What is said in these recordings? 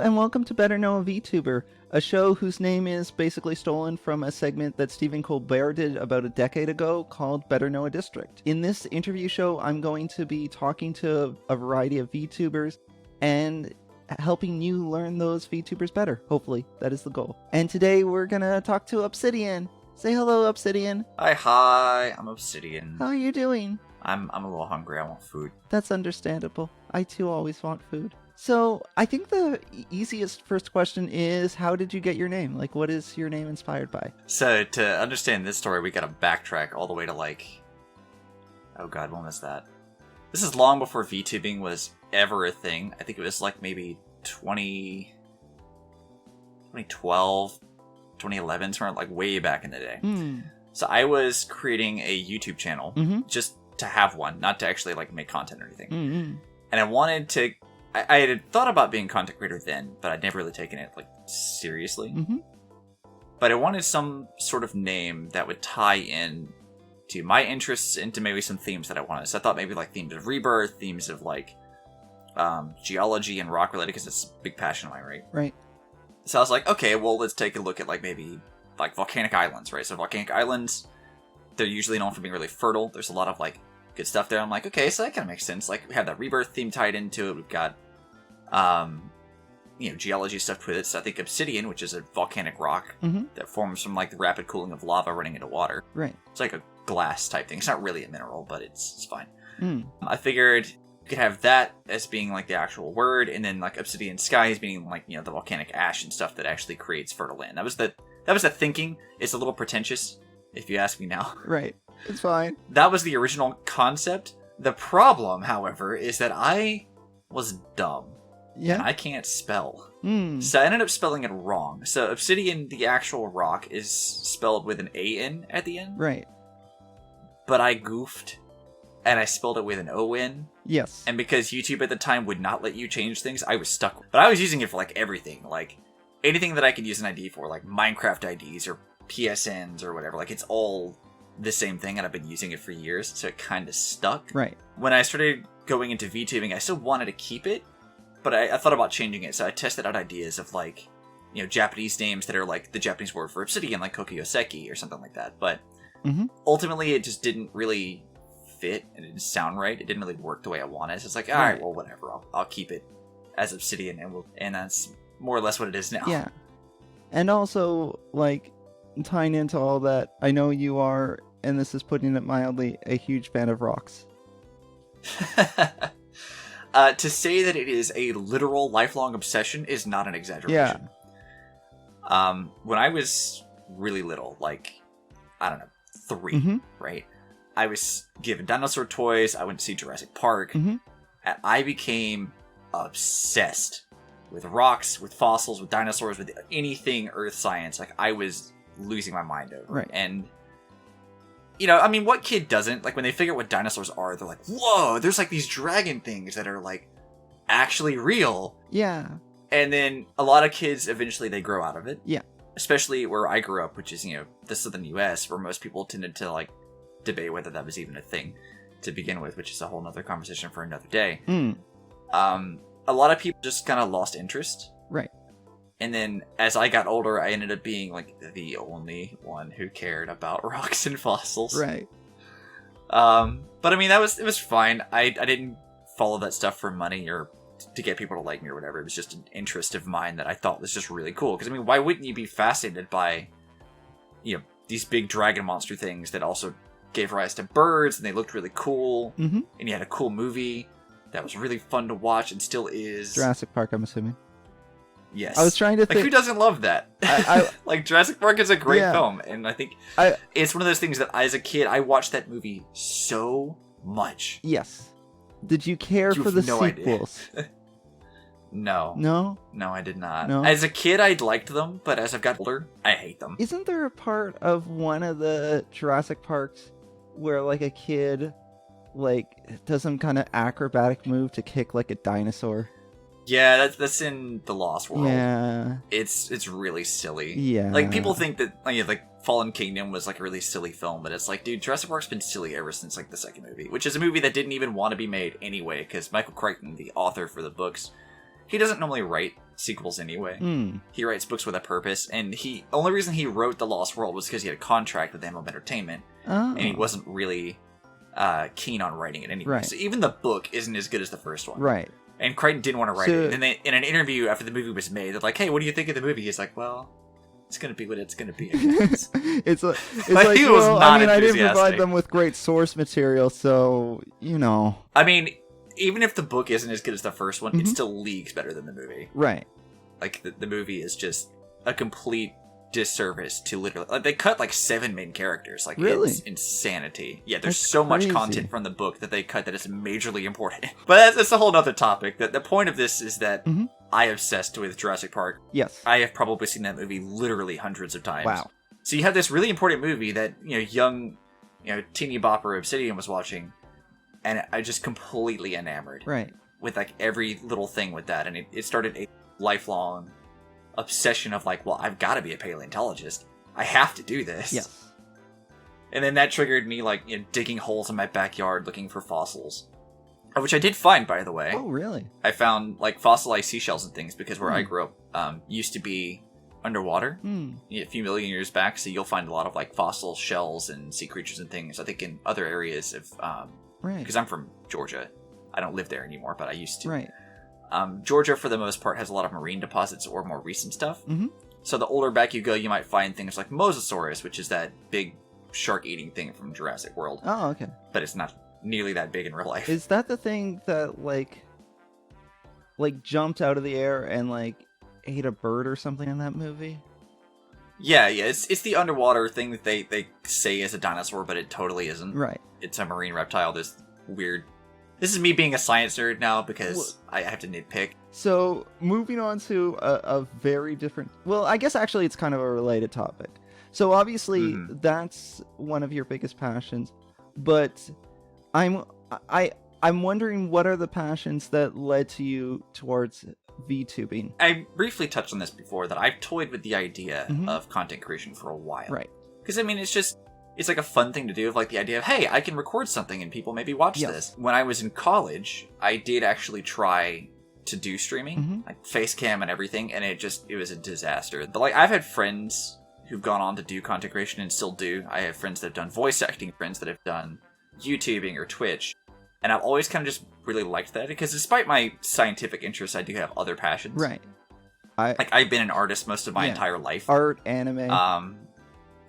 and welcome to Better Know a VTuber, a show whose name is basically stolen from a segment that Stephen Colbert did about a decade ago called Better Know a District. In this interview show, I'm going to be talking to a variety of VTubers and helping you learn those VTubers better. Hopefully, that is the goal. And today we're gonna talk to Obsidian. Say hello, Obsidian. Hi, I'm Obsidian. How are you doing? I'm a little hungry, I want food. That's understandable. I too always want food. So, I think the easiest first question is, how did you get your name? Like, what is your name inspired by? So, to understand this story, we gotta backtrack all the way to oh god, when was that? This is long before VTubing was ever a thing. I think it was maybe 2012, 2011, somewhere way back in the day. So I was creating a YouTube channel just to have one, not to actually make content or anything. And I wanted to... I had thought about being a content creator then, but I'd never really taken it seriously. But I wanted some sort of name that would tie in to my interests into maybe some themes that I wanted. So I thought maybe themes of rebirth, themes of geology and rock related, because it's a big passion of mine, right? Right. So I was like, okay, well, let's take a look at maybe volcanic islands, right? So volcanic islands, they're usually known for being really fertile. There's a lot of good stuff there. I'm like, okay, so that kind of makes sense. We have that rebirth theme tied into it. We've got, geology stuff with it. So I think Obsidian, which is a volcanic rock that forms from the rapid cooling of lava running into water. Right. It's like a glass type thing. It's not really a mineral, but it's fine. I figured you could have that as being the actual word, and then Obsidian skies being the volcanic ash and stuff that actually creates fertile land. That was the thinking. It's a little pretentious, if you ask me now. Right. It's fine. That was the original concept. The problem, however, is that I was dumb. Yeah. And I can't spell. So I ended up spelling it wrong. So Obsidian, the actual rock, is spelled with an A-N at the end. Right. But I goofed, and I spelled it with an O-N. Yes. And because YouTube at the time would not let you change things, I was stuck. But I was using it for everything. Anything that I could use an ID for, Minecraft IDs or PSNs or whatever. It's all the same thing, and I've been using it for years, so it kind of stuck. Right. When I started going into VTubing, I still wanted to keep it, but I thought about changing it, so I tested out ideas of Japanese names that are the Japanese word for obsidian, like Kokiyoseki or something like that. But ultimately, it just didn't really fit, and it didn't sound right. It didn't really work the way I wanted. So it's alright, well, whatever. I'll keep it as Obsidian, and that's more or less what it is now. Yeah. And also, tying into all that, I know you are, and this is putting it mildly, a huge fan of rocks. To say that it is a literal lifelong obsession is not an exaggeration. Yeah. When I was really little, I don't know, 3, right? I was given dinosaur toys, I went to see Jurassic Park, and I became obsessed with rocks, with fossils, with dinosaurs, with anything earth science. I was losing my mind over. Right. And what kid doesn't? When they figure out what dinosaurs are, they're whoa, there's these dragon things that are actually real. Yeah. And then a lot of kids eventually they grow out of it. Yeah. Especially where I grew up, which is, the southern US, where most people tended to debate whether that was even a thing to begin with, which is a whole nother conversation for another day. A lot of people just kind of lost interest. Right. And then as I got older, I ended up being the only one who cared about rocks and fossils. Right. But I mean, it was fine. I didn't follow that stuff for money or to get people to like me or whatever. It was just an interest of mine that I thought was just really cool. Because I mean, why wouldn't you be fascinated by, these big dragon monster things that also gave rise to birds and they looked really cool. And you had a cool movie that was really fun to watch and still is. Jurassic Park, I'm assuming. Yes. I was trying to think... who doesn't love that? Jurassic Park is a great film, and I think it's one of those things that as a kid, I watched that movie so much. Yes. Did you care for the sequels? No. No? No, I did not. No? As a kid, I liked them, but as I've got older, I hate them. Isn't there a part of one of the Jurassic Parks where, a kid, does some kind of acrobatic move to kick, a dinosaur? Yeah, that's in The Lost World. Yeah. It's really silly. Yeah. People think that, Fallen Kingdom was, a really silly film, but it's dude, Jurassic Park's been silly ever since, the second movie, which is a movie that didn't even want to be made anyway, because Michael Crichton, the author for the books, he doesn't normally write sequels anyway. Mm. He writes books with a purpose, and only reason he wrote The Lost World was because he had a contract with Ammo Entertainment, and he wasn't really keen on writing it anyway. Right. So even the book isn't as good as the first one. Right. And Crichton didn't want to write it. And then in an interview after the movie was made, they're like, "Hey, what do you think of the movie?" He's like, "Well, it's gonna be what it's gonna be, I guess." it's like, he was well, not I mean, I didn't enthusiastic. provide them with great source material, so, you know. I mean, even if the book isn't as good as the first one, it still leagues better than the movie. Right. Like, the movie is just a complete disservice to literally... Like, they cut, 7 main characters. Like, really? It's insanity. Yeah, there's That's so crazy. much content from the book that they cut that is majorly important. But that's a whole other topic. The point of this is that I obsessed with Jurassic Park. Yes. I have probably seen that movie literally hundreds of times. Wow. So you have this really important movie that, young, teeny bopper Obsidian was watching, and I just completely enamored. Right. With, every little thing with that. And it started a lifelong obsession of, well, I've got to be a paleontologist. I have to do this. Yes. And then that triggered me, digging holes in my backyard looking for fossils. Which I did find, by the way. Oh, really? I found, fossilized seashells and things, because where I grew up used to be underwater a few million years back, so you'll find a lot of, fossil shells and sea creatures and things, I think, in other areas of... right. Because I'm from Georgia. I don't live there anymore, but I used to. Right. Georgia, for the most part, has a lot of marine deposits or more recent stuff. Mm-hmm. So the older back you go, you might find things like Mosasaurus, which is that big shark-eating thing from Jurassic World. Oh, okay. But it's not nearly that big in real life. Is that the thing that, jumped out of the air and, ate a bird or something in that movie? Yeah. It's the underwater thing that they say is a dinosaur, but it totally isn't. Right. It's a marine reptile, this weird... This is me being a science nerd now, because I have to nitpick. So, moving on to a very different... Well, I guess actually it's kind of a related topic. So, obviously, that's one of your biggest passions. But I'm wondering, what are the passions that led to you towards VTubing? I briefly touched on this before, that I've toyed with the idea of content creation for a while. Right. Because, I mean, it's a fun thing to do, of the idea of, hey, I can record something and people maybe watch this. When I was in college, I did actually try to do streaming, face cam and everything, and it was a disaster. But, I've had friends who've gone on to do content creation and still do. I have friends that have done voice acting, friends that have done YouTubing or Twitch, and I've always kind of just really liked that, because despite my scientific interests, I do have other passions. Right. I've been an artist most of my entire life. Art, anime.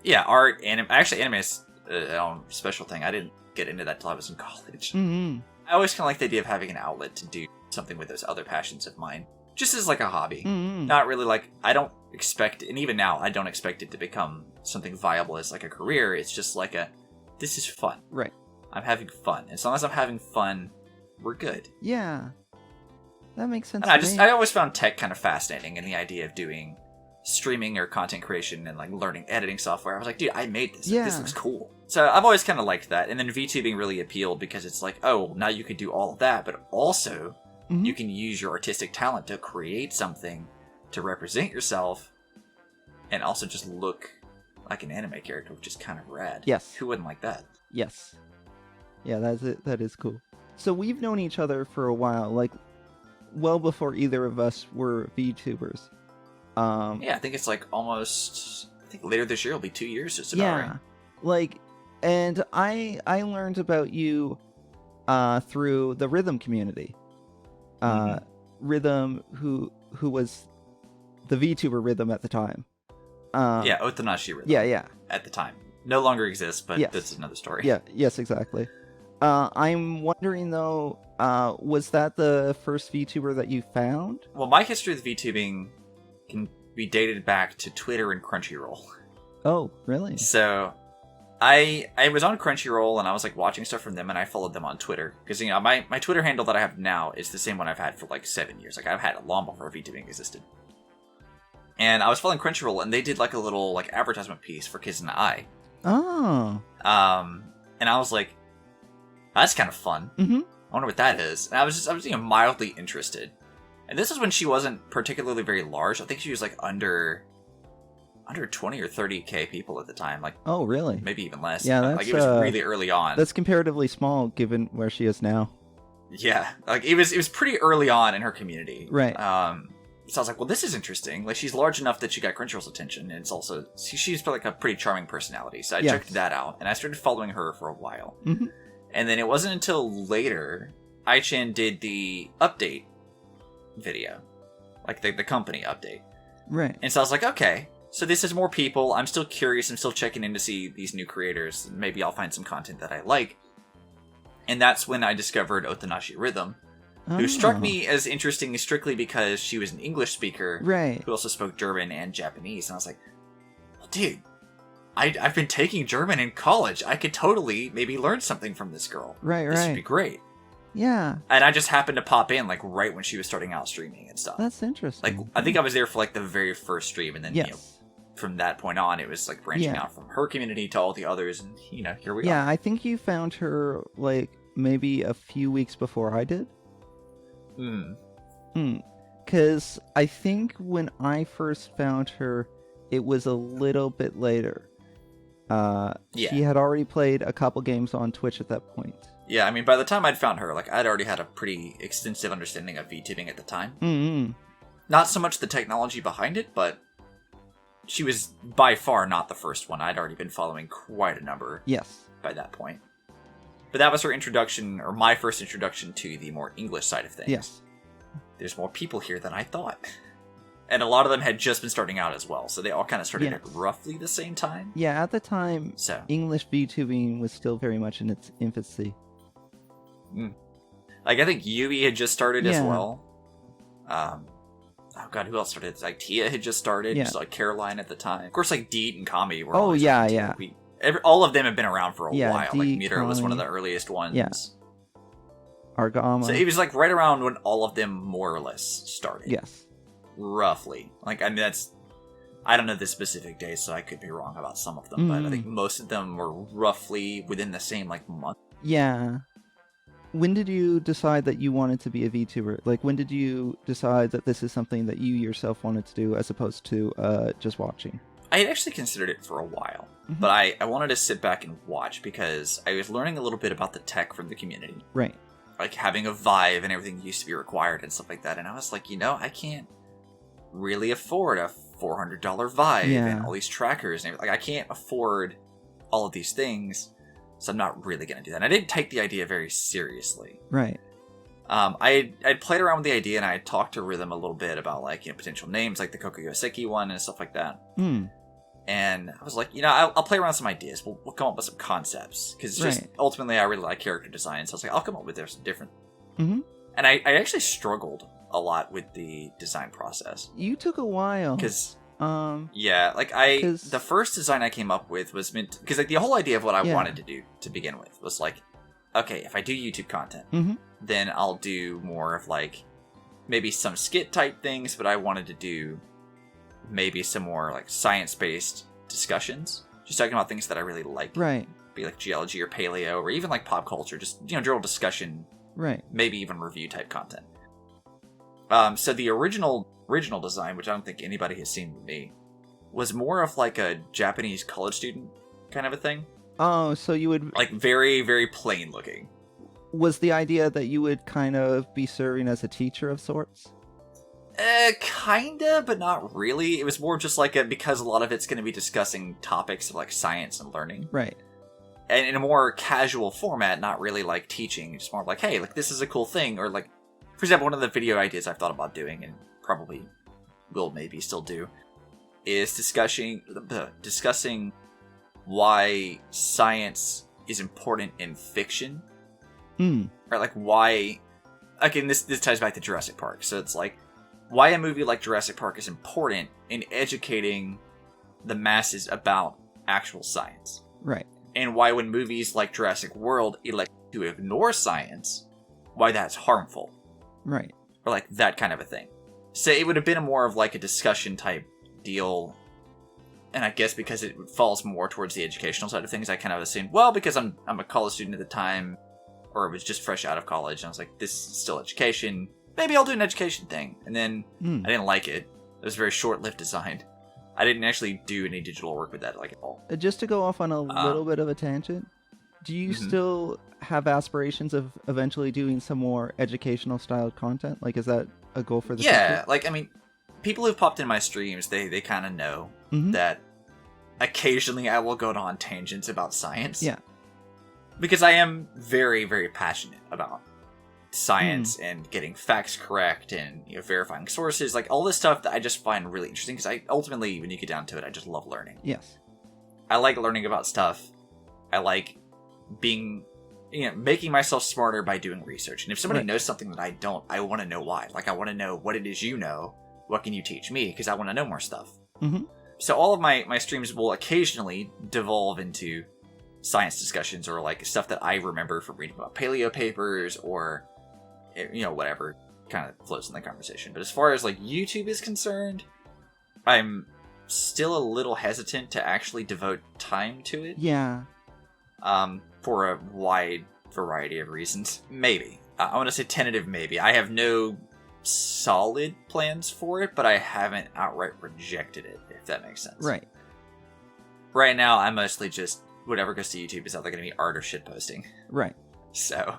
Yeah, art, anime. Actually, anime is a special thing. I didn't get into that till I was in college. Mm-hmm. I always kind of like the idea of having an outlet to do something with those other passions of mine. Just as a hobby. Mm-hmm. Not really I don't expect, and even now, I don't expect it to become something viable as a career. It's just this is fun. Right. I'm having fun. As long as I'm having fun, we're good. Yeah. That makes sense. I always found tech kind of fascinating, and the idea of doing streaming or content creation and learning editing software. I was like, dude, I made this. Yeah. This looks cool. So I've always kind of liked that. And then VTubing really appealed, because it's now you could do all of that, but also you can use your artistic talent to create something to represent yourself and also just look like an anime character, which is kind of rad. Yes. Who wouldn't like that? Yes. Yeah, that is cool. So we've known each other for a while, well before either of us were VTubers. Yeah, I think it's almost... I think later this year will be 2 years just about, right? And I learned about you through the Rhythm community. Rhythm, who was the VTuber Rhythm at the time. Othanashi Rhythm. Yeah. At the time. No longer exists, but that's another story. Yeah, yes, exactly. I'm wondering, though, was that the first VTuber that you found? Well, my history with VTubing can be dated back to Twitter and Crunchyroll. Oh, really? So, I was on Crunchyroll, and I was watching stuff from them, and I followed them on Twitter. Because, my Twitter handle that I have now is the same one I've had for 7 years. I've had it long before VTubing existed. And I was following Crunchyroll, and they did a little advertisement piece for Kids in the Eye. Oh. And I was like, that's kind of fun. I wonder what that is. And I was mildly interested. And this is when she wasn't particularly very large. I think she was under 20 or 30k people at the time. Oh, really? Maybe even less. Yeah, that's, it was really early on. That's comparatively small given where she is now. Yeah, like it was pretty early on in her community. Right. So I was like, well, this is interesting. Like, she's large enough that she got Crunchyroll's attention, and it's also she's like a pretty charming personality. So I checked that out, and I started following her for a while. Mm-hmm. And then it wasn't until later Ai-chan did the update video, like the company update. Right. And so I was like, okay, so this is more people. I'm still curious. I'm still checking in to see these new creators. Maybe I'll find some content that I like. And that's when I discovered Otanashi Rhythm, who struck me as interesting strictly because she was an English speaker, right, who also spoke German and Japanese. And I was like, well, dude, I've been taking German in college. I could totally maybe learn something from this girl. Right, This would be great. Yeah. And I just happened to pop in, like, right when she was starting out streaming and stuff. That's interesting. Like, I think I was there for, like, the very first stream, and then, you know, from that point on, it was, like, branching out from her community to all the others, and, you know, here we are. Yeah, I think you found her, like, maybe a few weeks before I did. Because I think when I first found her, it was a little bit later. She had already played a couple games on Twitch at that point. Yeah, I mean, by the time I'd found her, like, I'd already had a pretty extensive understanding of VTubing at the time. Mm-hmm. Not so much the technology behind it, but she was by far not the first one. I'd already been following quite a number by that point. But that was her introduction, or my first introduction to the more English side of things. Yes. There's more people here than I thought. And a lot of them had just been starting out as well, so they all kind of started at roughly the same time. Yeah, at the time, English VTubing was still very much in its infancy. Like, I think Yui had just started as well. Oh god, who else started? Like, Tia had just started, just like Caroline at the time. Of course, like, Deet and Kami were all all of them have been around for a while. Deet, like, Mira Kami, was one of the earliest ones. Yeah. Argama. So it was, like, right around when all of them more or less started. Yes. Roughly. Like, I mean, I don't know the specific days, so I could be wrong about some of them, but I think most of them were roughly within the same, like, month. Yeah. When did you decide that you wanted to be a VTuber? Like, when did you decide that this is something that you yourself wanted to do as opposed to just watching? I had actually considered it for a while, but I wanted to sit back and watch because I was learning a little bit about the tech from the community. Right. Like, having a Vive and everything used to be required and stuff like that, and I was like, you know, I can't really afford a $400 Vive and all these trackers and everything. Like, I can't afford all of these things. So I'm not really going to do that. And I didn't take the idea very seriously. Right. I'd played around with the idea, and I had talked to Rhythm a little bit about, like, you know, potential names, like the Kokuyoseki one and stuff like that. And I was like, you know, I'll play around with some ideas. We'll come up with some concepts. Because just ultimately, I really like character design. So I was like, I'll come up with some different. And I actually struggled a lot with the design process. You took a while. Because... the first design I came up with was meant because like the whole idea of what I wanted to do to begin with was like, okay, if I do YouTube content, then I'll do more of like maybe some skit type things, but I wanted to do maybe some more like science-based discussions, just talking about things that I really like, right? Be like geology or paleo or even like pop culture, just, you know, general discussion, right? Maybe even review type content. So the original design, which I don't think anybody has seen with me, was more of like a Japanese college student kind of a thing. Oh, so you would... Like very, very plain looking. Was the idea that you would kind of be serving as a teacher of sorts? Kinda, but not really. It was more just like because a lot of it's going to be discussing topics of like science and learning. Right. And in a more casual format, not really like teaching, just more like, hey, like this is a cool thing. Or like, for example, one of the video ideas I've thought about doing and probably will maybe still do is discussing why science is important in fiction. Or like why, again, this ties back to Jurassic Park. So it's like why a movie like Jurassic Park is important in educating the masses about actual science. Right. And why when movies like Jurassic World elect to ignore science, why that's harmful. Right. Or like that kind of a thing. So it would have been more of like a discussion type deal. And I guess because it falls more towards the educational side of things, I kind of assumed, well, because I'm a college student at the time, or was just fresh out of college, and I was like, this is still education. Maybe I'll do an education thing. And then I didn't like it. It was a very short-lived design. I didn't actually do any digital work with that like at all. Just to go off on a little bit of a tangent, Do you still have aspirations of eventually doing some more educational styled content? Like, is that a goal for the future? Like, I mean, people who've popped in my streams, they kind of know that occasionally I will go on tangents about science. Yeah. Because I am very, very passionate about science and getting facts correct and verifying sources, like all this stuff that I just find really interesting, because I ultimately, when you get down to it, I just love learning. Yes. I like learning about stuff. I like being, making myself smarter by doing research. And if somebody knows something that I don't, I want to know why. Like, I want to know what it is you know. What can you teach me? Because I want to know more stuff. So all of my streams will occasionally devolve into science discussions, or like stuff that I remember from reading about paleo papers, or whatever kind of floats in the conversation. But as far as like YouTube is concerned, I'm still a little hesitant to actually devote time to it. Yeah. For a wide variety of reasons. Maybe. I want to say tentative maybe. I have no solid plans for it, but I haven't outright rejected it, if that makes sense. Right. Right now, I'm mostly just whatever goes to YouTube is either going to be art or shit posting. Right. So.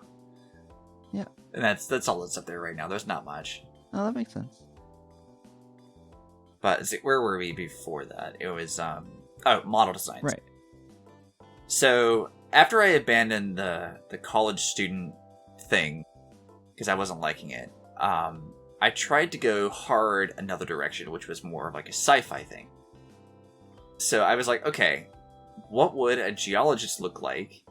Yeah. And that's all that's up there right now. There's not much. Oh, that makes sense. But where were we before that? It was model designs. Right. So after I abandoned the college student thing because I wasn't liking it, I tried to go hard another direction, which was more of like a sci-fi thing. So I was like, okay, what would a geologist look like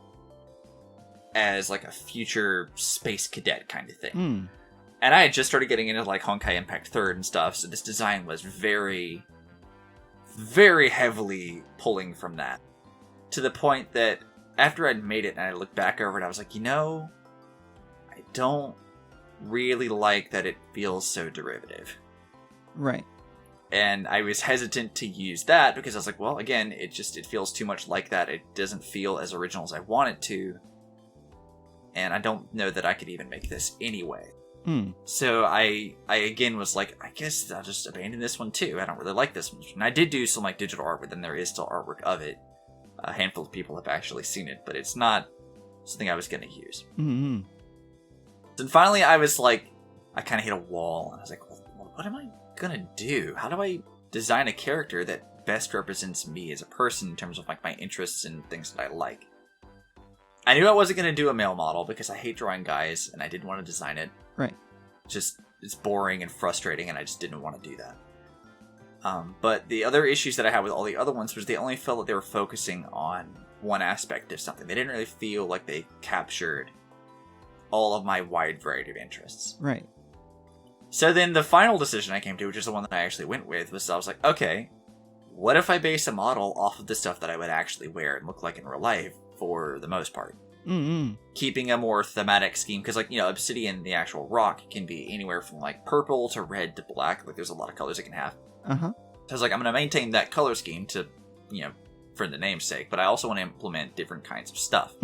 as like a future space cadet kind of thing? And I had just started getting into like Honkai Impact 3rd and stuff, so this design was very, very heavily pulling from that. To the point that after I'd made it and I looked back over it, I was like, I don't really like that it feels so derivative. Right. And I was hesitant to use that because I was like, well, again, it feels too much like that. It doesn't feel as original as I want it to. And I don't know that I could even make this anyway. So I again was like, I guess I'll just abandon this one too. I don't really like this one. And I did do some like digital artwork, and there is still artwork of it. A handful of people have actually seen it, but it's not something I was going to use. And finally I was like, I kind of hit a wall, and I was like, well, what am I going to do? How do I design a character that best represents me as a person in terms of like my interests and things that I like? I knew I wasn't going to do a male model because I hate drawing guys and I didn't want to design it. Right. Just, it's boring and frustrating, and I just didn't want to do that. But the other issues that I had with all the other ones was they only felt that they were focusing on one aspect of something. They didn't really feel like they captured all of my wide variety of interests. Right. So then the final decision I came to, which is the one that I actually went with, was I was like, okay, what if I base a model off of the stuff that I would actually wear and look like in real life for the most part? Keeping a more thematic scheme, because like, Obsidian, the actual rock, can be anywhere from like purple to red to black. Like, there's a lot of colors it can have. So I was like, I'm going to maintain that color scheme to, for the name's sake, but I also want to implement different kinds of stuff.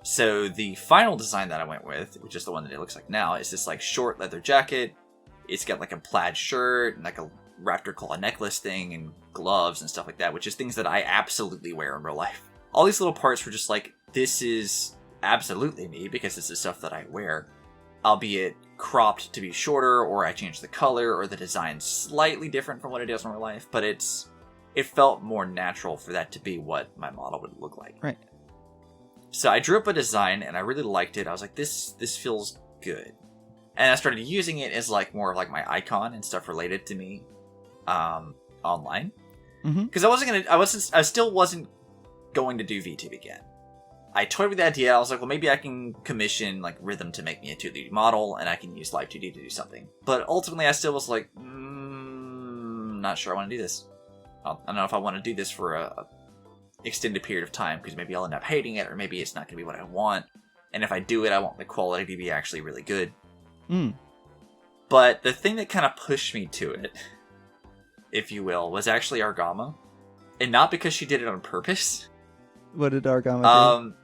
So the final design that I went with, which is the one that it looks like now, is this like short leather jacket. It's got like a plaid shirt and like a raptor claw necklace thing and gloves and stuff like that, which is things that I absolutely wear in real life. All these little parts were just like, this is absolutely me because this is stuff that I wear, albeit cropped to be shorter, or I changed the color, or the design slightly different from what it is in real life, but it felt more natural for that to be what my model would look like. Right. So I drew up a design and I really liked it. I was like, this feels good. And I started using it as like more of like my icon and stuff related to me online. Because I still wasn't going to do VTube again. I toyed with the idea. I was like, well, maybe I can commission like Rhythm to make me a 2D model, and I can use Live 2D to do something. But ultimately, I still was like, not sure I want to do this. I don't know if I want to do this for a extended period of time, because maybe I'll end up hating it, or maybe it's not going to be what I want. And if I do it, I want the quality to be actually really good. But the thing that kind of pushed me to it, if you will, was actually Argama. And not because she did it on purpose. What did Argama do?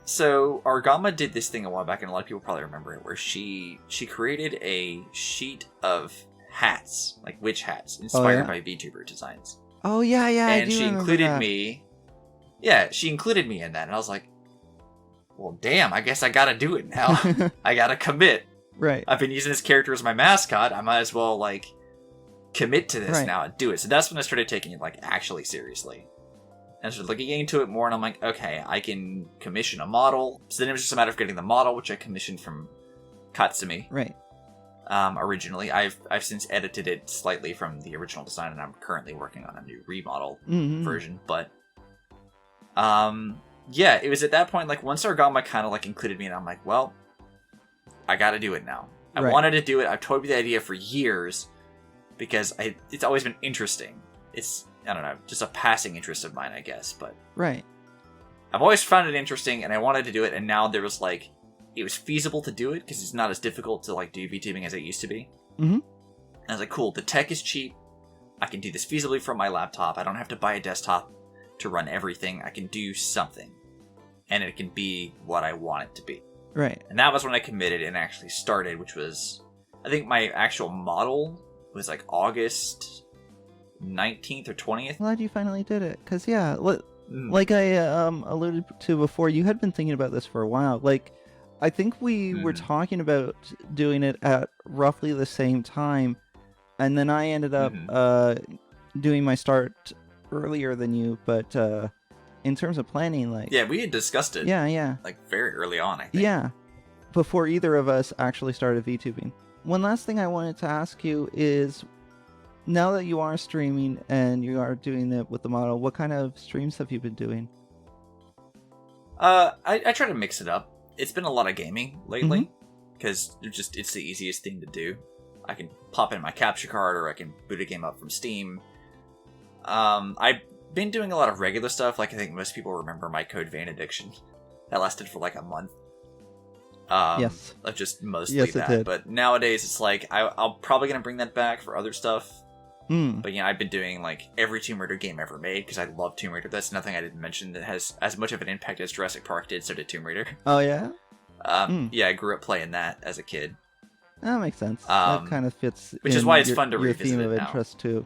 So Argama did this thing a while back, and a lot of people probably remember it, where she created a sheet of hats, like witch hats, inspired by VTuber designs. Oh yeah, and I do she remember included that. me. Yeah, she included me in that, and I was like, well, damn, I guess I gotta do it now. I gotta commit. Right. I've been using this character as my mascot. I might as well, like, commit to this now and do it. So that's when I started taking it, like, actually seriously. And I started looking into it more, and I'm like, okay, I can commission a model. So then it was just a matter of getting the model, which I commissioned from Katsumi. Right. Originally. I've since edited it slightly from the original design, and I'm currently working on a new remodel version. But, yeah, it was at that point, like, once Argama kind of, like, included me, and I'm like, well, I gotta do it now. I wanted to do it. I've toyed with the idea for years, because it's always been interesting. It's, I don't know, just a passing interest of mine, I guess, but... Right. I've always found it interesting, and I wanted to do it, and now there was, like... It was feasible to do it, because it's not as difficult to, like, do VTubing as it used to be. Mm-hmm. And I was like, cool, the tech is cheap. I can do this feasibly from my laptop. I don't have to buy a desktop to run everything. I can do something. And it can be what I want it to be. Right. And that was when I committed and actually started, which was... I think my actual model was, like, August 19th or 20th. Glad you finally did it. Because, yeah, like I alluded to before, you had been thinking about this for a while. Like... I think we were talking about doing it at roughly the same time, and then I ended up doing my start earlier than you, but in terms of planning, like... Yeah, we had discussed it. Yeah. Like, very early on, I think. Yeah, before either of us actually started VTubing. One last thing I wanted to ask you is, now that you are streaming and you are doing it with the model, what kind of streams have you been doing? I try to mix it up. It's been a lot of gaming lately, because it's the easiest thing to do. I can pop in my capture card, or I can boot a game up from Steam. I've been doing a lot of regular stuff, like I think most people remember my Code Vein addiction. That lasted for like a month. Yes. Just mostly yes, that. It did. But nowadays, it's like, I'm probably going to bring that back for other stuff. But, I've been doing, like, every Tomb Raider game ever made, because I love Tomb Raider. That's nothing I didn't mention that has as much of an impact as Jurassic Park did, so did Tomb Raider. Oh, yeah? Yeah, I grew up playing that as a kid. That makes sense. That kind of fits which is why it's fun to revisit theme it of now. interest, too.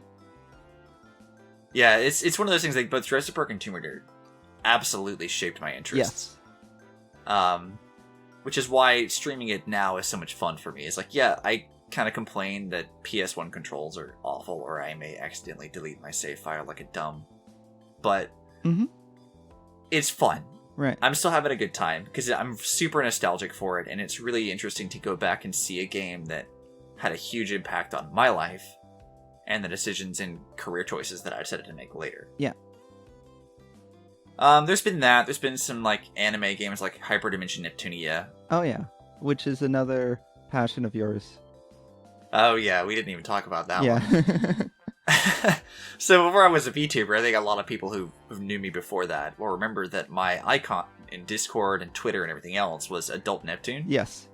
Yeah, it's one of those things, like, both Jurassic Park and Tomb Raider absolutely shaped my interests. Yes. Which is why streaming it now is so much fun for me. It's like, yeah, I kind of complain that PS1 controls are awful, or I may accidentally delete my save file like a dumb. But it's fun. Right. I'm still having a good time, because I'm super nostalgic for it, and it's really interesting to go back and see a game that had a huge impact on my life, and the decisions and career choices that I decided to make later. Yeah. There's been that. There's been some, like, anime games like Hyperdimension Neptunia. Oh, yeah. Which is another passion of yours. Oh, yeah. We didn't even talk about that one. So before I was a VTuber, I think a lot of people who knew me before that will remember that my icon in Discord and Twitter and everything else was Adult Neptune. Yes.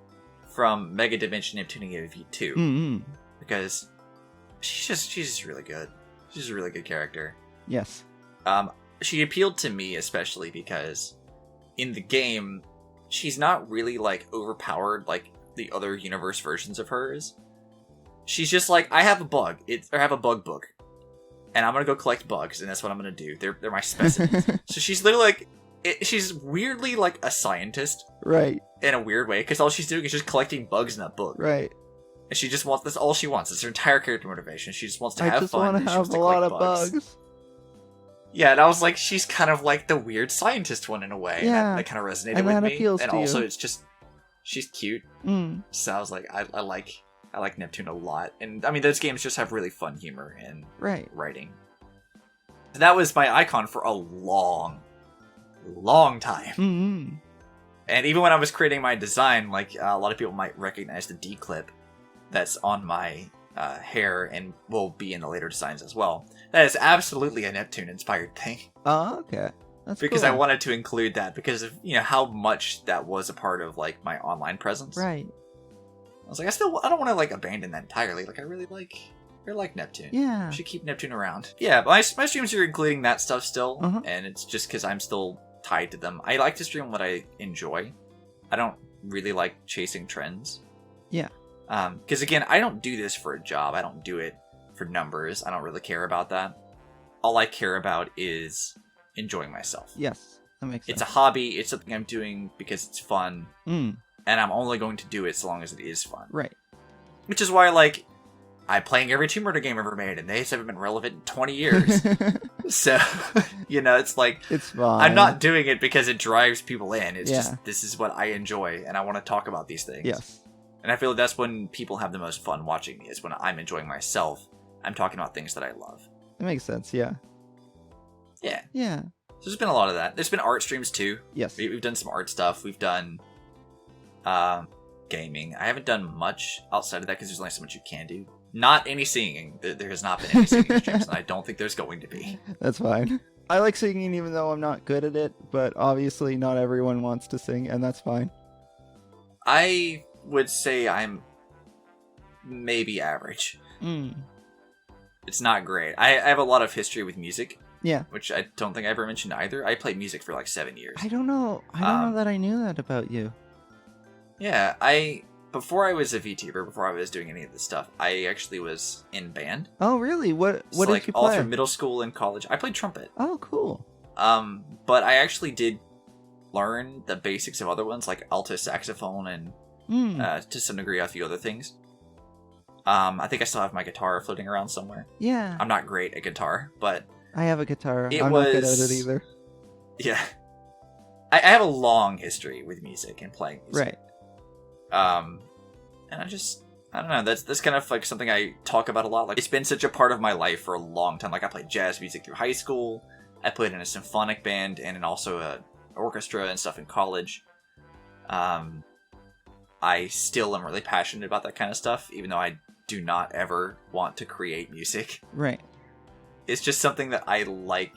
From Mega Dimension Neptunia V2. Mm-hmm. Because she's just really good. She's a really good character. Yes. She appealed to me especially because in the game, she's not really, like, overpowered like the other universe versions of hers. She's just like, I have a bug. I have a bug book. And I'm gonna go collect bugs, and that's what I'm gonna do. They're my specimens. So she's literally like... she's weirdly like a scientist. Right. In a weird way, because all she's doing is just collecting bugs in that book. Right. And she just wants... That's all she wants. It's her entire character motivation. She just wants to have fun. I just want to have a lot of bugs. Yeah, and I was like, she's kind of like the weird scientist one in a way. Yeah. And that kind of resonated with me. Appeals and to also, you. it's just... She's cute. So I was like, I like Neptune a lot. And, I mean, those games just have really fun humor and writing. And that was my icon for a long time. And even when I was creating my design, like, a lot of people might recognize the D clip that's on my hair and will be in the later designs as well. That is absolutely a Neptune-inspired thing. Oh, okay. That's because cool. I wanted to include that because of, how much that was a part of, like, my online presence. Right. I was like, I don't want to, like, abandon that entirely. Like, I really like Neptune. Yeah. I should keep Neptune around. Yeah, but my streams are including that stuff still, and it's just because I'm still tied to them. I like to stream what I enjoy. I don't really like chasing trends. Yeah. Because, again, I don't do this for a job. I don't do it for numbers. I don't really care about that. All I care about is enjoying myself. Yes. That makes sense. It's a hobby. It's something I'm doing because it's fun. Mm. And I'm only going to do it so long as it is fun. Right. Which is why, like, I'm playing every Tomb Raider game ever made, and they haven't been relevant in 20 years. So, it's like... It's fine. I'm not doing it because it drives people in. It's Yeah. just, this is what I enjoy, and I want to talk about these things. Yes. And I feel like that's when people have the most fun watching me, is when I'm enjoying myself. I'm talking about things that I love. It makes sense, yeah. Yeah. Yeah. So there's been a lot of that. There's been art streams, too. Yes. We've done some art stuff. We've done gaming. I haven't done much outside of that because there's only so much you can do. Not any singing. There has not been any singing streams, and I don't think there's going to be. That's fine. I like singing even though I'm not good at it, but obviously not everyone wants to sing, and that's fine. I would say I'm maybe average. Mm. It's not great. I have a lot of history with music. Yeah. Which I don't think I ever mentioned either. I played music for like 7 years. I don't know that I knew that about you. Yeah, before I was a VTuber, before I was doing any of this stuff, I actually was in band. Oh, really? What So, did like, you play? all through middle school and college, I played trumpet. Oh, cool. But I actually did learn the basics of other ones, like alto saxophone and to some degree a few other things. I think I still have my guitar floating around somewhere. Yeah. I'm not great at guitar, but I have a guitar. It I'm not good at was- it either. yeah. I have a long history with music and playing music. Right. And I don't know, that's kind of like something I talk about a lot. Like, it's been such a part of my life for a long time. Like, I played jazz music through high school. I played in a symphonic band and in also a orchestra and stuff in college. I still am really passionate about that kind of stuff, even though I do not ever want to create music. Right. It's just something that I like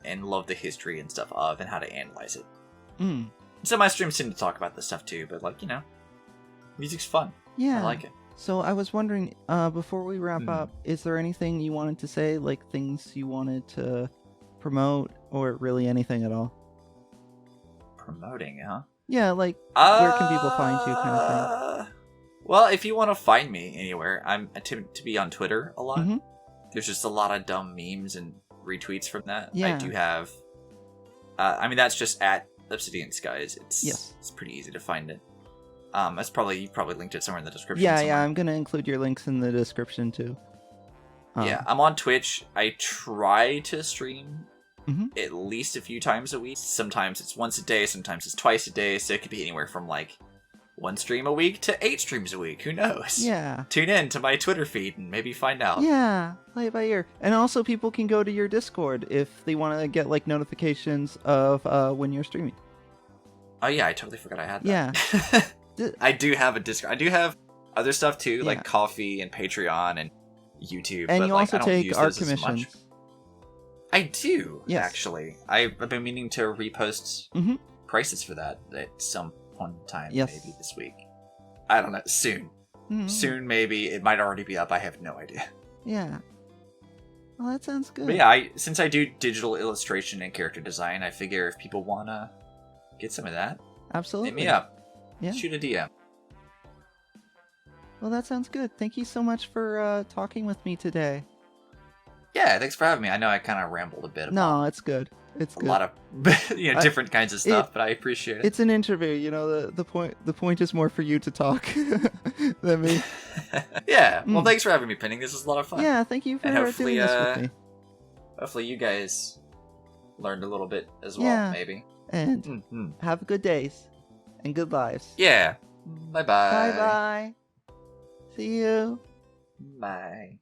and love the history and stuff of and how to analyze it. Mm. So my streams tend to talk about this stuff too, but music's fun. Yeah. I like it. So I was wondering, before we wrap up, is there anything you wanted to say, like things you wanted to promote, or really anything at all? Promoting, huh? Yeah, like, where can people find you, kind of thing? Well, if you want to find me anywhere, I tend to be on Twitter a lot. Mm-hmm. There's just a lot of dumb memes and retweets from that. Yeah. I do have... that's just at Obsidian Skies. It's pretty easy to find it. You probably linked it somewhere in the description. Yeah, I'm gonna include your links in the description too. Yeah, I'm on Twitch. I try to stream Mhm. at least a few times a week. Sometimes it's once a day, sometimes it's twice a day, so it could be anywhere from like 1 stream a week to 8 streams a week. Who knows? Yeah. Tune in to my Twitter feed and maybe find out. Yeah, play it by ear. And also people can go to your Discord if they want to get like notifications of when you're streaming. Oh yeah, I totally forgot I had that. Yeah. I do have a Discord. I do have other stuff too, Yeah. like Coffee and Patreon and YouTube. And but, you like, also I don't take use art those as much. commissions. I do, Yes. actually. I've been meaning to repost Mhm. prices for that at some point in time, Yes. maybe this week. I don't know. Soon. Mhm. Soon, maybe. It might already be up. I have no idea. Yeah. Well, that sounds good. But yeah, since I do digital illustration and character design, I figure if people want to get some of that, Absolutely. hit me up. Yeah. Shoot a DM. Well, that sounds good. Thank you so much for talking with me today. Yeah, thanks for having me. I know I kind of rambled a bit about No, it's good. It's a good. lot of different kinds of stuff, but I appreciate it. It's an interview, the point is more for you to talk than me. Yeah. Well, thanks for having me, Penning. This was a lot of fun. Yeah, thank you for And hopefully, doing this with me. Hopefully you guys learned a little bit as well, Yeah. maybe. And have good days and good lives. Yeah. Bye-bye. Bye-bye. See you. Bye.